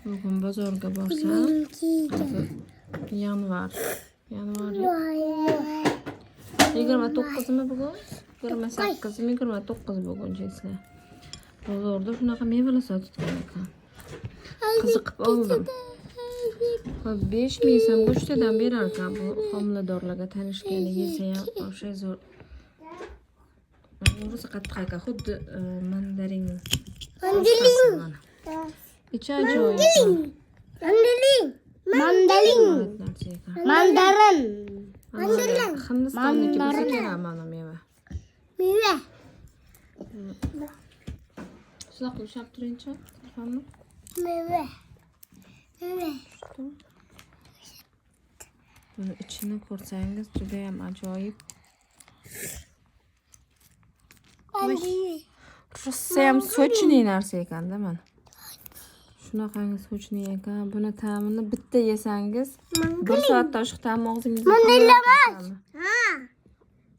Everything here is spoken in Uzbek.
Bugun bozorga borsam, yanvar 29mi bugun? 28mi, 29 bugun chislar. Bozorda shunaqa mevalar sotgan ekan. Qiziqib oldim. 5 ming so'm go'shtadan berar ekan bu homiladorlarga tanishgani yesa ham o'sha zo'r. O'zi qattiq ekan, xuddi mandarin. İçi ajoyib. Mandarin. Hindistonniki bo'lsa kerak mana meva. Shunaqa ushlab turing-chi, telefonni. Buni ichini ko'rsangiz juda ham ajoyib. Rosa ham sochniy narsa ekanda mana. Shunaqangi sochniy ekan. Buni ta'mini bitta yesangiz 1 soatda oshiq ta'm og'zingizda.